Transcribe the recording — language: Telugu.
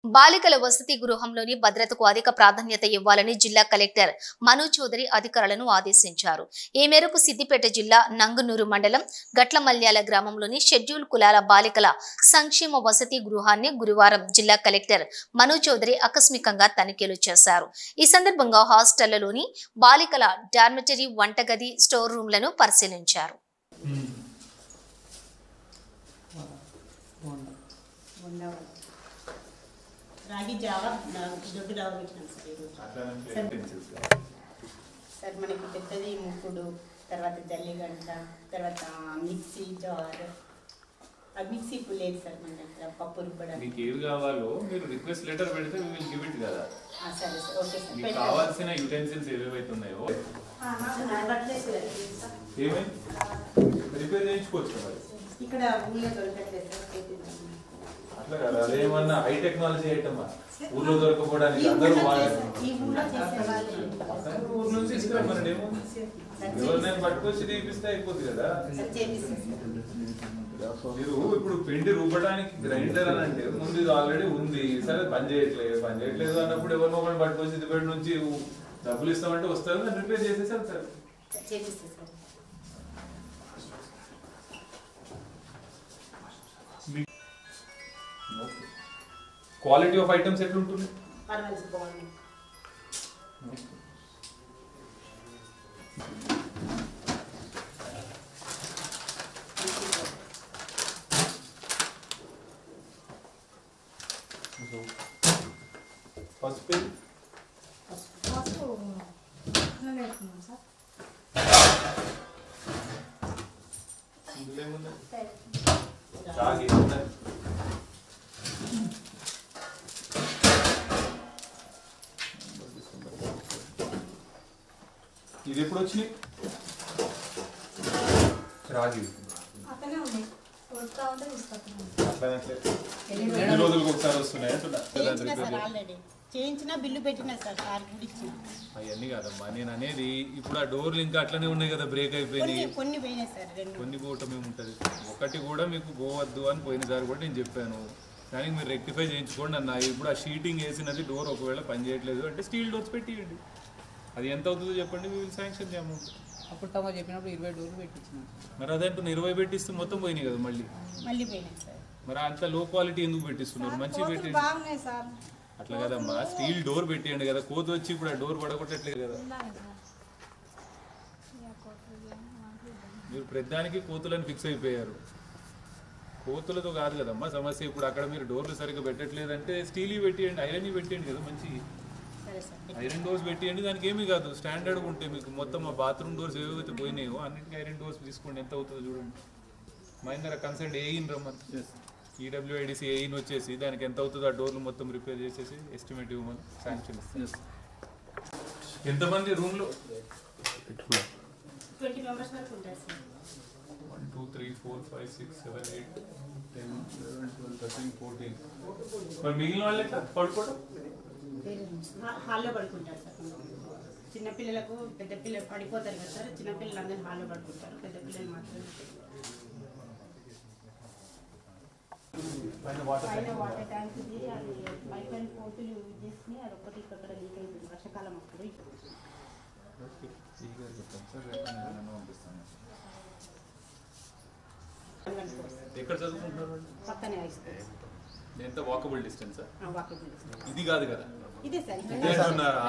బాలికల వసతి గృహంలోని భద్రతకు అధిక ప్రాధాన్యత ఇవ్వాలని జిల్లా కలెక్టర్ మను చౌదరి అధికారులను ఆదేశించారు. ఈ మేరకు సిద్దిపేట జిల్లా నంగునూరు మండలం గట్లమల్యాల గ్రామంలోని షెడ్యూల్ కులాల బాలికల సంక్షేమ వసతి గృహాన్ని గురువారం జిల్లా కలెక్టర్ మను చౌదరి ఆకస్మికంగా తనిఖీలు చేశారు. ఈ సందర్భంగా హాస్టళ్లలోని బాలికల డార్మిటరీ, వంటగది, స్టోర్ రూమ్లను పరిశీలించారు. రాగి జావా దొడ్డు జావా పెట్టినాం సార్ మనకి పెద్దది ముక్కుడు, తర్వాత జల్లిగంట, తర్వాత మిక్సీ జార్, మిక్సీ లేదు సార్ మన దగ్గర పప్పు రుబ్బడానికి. మీకు ఏవి కావాలో మీరు రిక్వెస్ట్ లెటర్ పెడితే we will give it కదా. సరే సార్, ఓకే సార్. మీకు కావాల్సిన యుటెన్సిల్స్ ఏవేవైతే ఉన్నాయో ఏమేమి రిపేర్ చేయించుకోవచ్చు కదా. ఇక్కడ ఊళ్ళో దొరకట్లేదు సార్. అట్లా కదా, అదేమన్నా హై టెక్నాలజీ ఐటమ్ ఊర్లో దొరకపోవడానికి అందరూ ఊరు నుంచి ఇస్తాం మరి ఎవరినైనా పట్టుకొచ్చి తీపిస్తే అయిపోతుంది కదా. మీరు ఇప్పుడు పిండి రుబ్బడానికి గ్రైండర్ అని అంటే ముందు ఇది ఆల్రెడీ ఉంది, సరే పని చేయట్లేదు అన్నప్పుడు ఎవరినో ఒకటి పట్టుకొచ్చి సిద్దిపేట నుంచి డబ్బులు ఇస్తామంటే వస్తారు, దాన్ని రిపేర్ చేసేసారు సార్. క్వాలిటీ ఆఫ్ ఐటమ్స్ ఎట్లుంటుంది? ఫస్ట్ ఇది ఎప్పుడు వచ్చినాయి? రాగి ఎన్ని రోజులకు ఒకసారి వస్తున్నాయి? చేయించిన బిల్లు పెట్టినా సార్. అవన్నీ కాదమ్మా నేను అనేది, ఇప్పుడు ఆ డోర్లు ఇంకా అట్లనే ఉన్నాయి కదా, బ్రేక్ అయిపోయినాయి. కొన్ని పోయినాయి సార్. కొన్ని పోవటం ఏముంటుంది, ఒకటి కూడా మీకు పోవద్దు అని పోయినసారి కూడా నేను చెప్పాను. దానికి మీరు రెక్టిఫై చేయించుకోండి అన్న. ఇప్పుడు ఆ షీటింగ్ వేసినది డోర్ ఒకవేళ పని చేయట్లేదు అంటే స్టీల్ డోర్స్ పెట్టియండి. అది ఎంత అవుతుందో చెప్పండి, మీ శాంక్షన్ అమౌంట్. అప్పుడు తమ చెప్పినప్పుడు 20 డోర్లు పెట్టించిన. మరి అదంటూ 20 పెట్టిస్తే మొత్తం పోయినాయి కదా మళ్ళీ పోయినాయి సార్. మరి అంత లో క్వాలిటీ ఎందుకు పెట్టిస్తున్నారు? మంచిగా పెట్టండి. అట్లా కదమ్మా, స్టీల్ డోర్ పెట్టేయండి కదా. కోతి వచ్చి ఇప్పుడు ఆ డోర్ పడగొట్టట్లేదు కదా. మీరు ప్రతిదానికి కోతులను ఫిక్స్ అయిపోయారు. కోతులతో కాదు కదమ్మా సమస్య. ఇప్పుడు అక్కడ మీరు డోర్లు సరిగ్గా పెట్టట్లేదంటే స్టీల్ పెట్టేయండి, ఐరన్ పెట్టేయండి కదా. మంచి ఐరన్ డోర్స్ పెట్టేయండి, దానికి ఏమీ కాదు. స్టాండర్డ్గా ఉంటాయి మీకు. మొత్తం ఆ బాత్రూమ్ డోర్స్ ఏవైతే పోయినాయో అన్నింటికి ఐరన్ డోర్స్ తీసుకోండి. ఎంత అవుతుందో చూడండి. మహేంద్ర కన్సల్ట్ ఏయిన్ రమ్మని, ఈడబ్ల్యూఐడిసి ఏయిన్ వచ్చేసి దానికి ఎంత అవుతుందో ఆ డోర్లు మొత్తం రిపేర్ చేసేసి ఎస్టిమేట్ ఇవ్వమని శాంక్షన్ ఇస్తాం. ఎంతమంది రూమ్లో? 20 మెంబర్స్ వరకు ఉంటారు సార్. 1 2 3 4 5 6 7 8 10 11 12 13 14. మరి మిగిలిన వాళ్ళు ఎట్లా పడుకోవడం? హాల్లో పడుకుంటారు సార్. చిన్నపిల్లలకు, పెద్ద పిల్లలు పడిపోతారు కదా సార్. చిన్నపిల్లలు అందరూ హాల్లో పడుకుంటారు, పెద్ద పిల్లలు మాత్రం పైన వాటర్ ట్యాంక్ ఇది. అది పైప్ అండ్ పోతులు యూజ్ చేసి అది ఒకటి ఇక్కడ లీక్ అవుతుంది వర్షాకాలం అప్పుడు. ఎక్కడ చదువుకుంటున్నారు? పక్కనే హై స్కూల్. ఎంత వాకబుల్ డిస్టెన్స్? వాకబుల్. ఇది కాదు కదా, ఇదే సార్. ఇదే అంటున్నారా?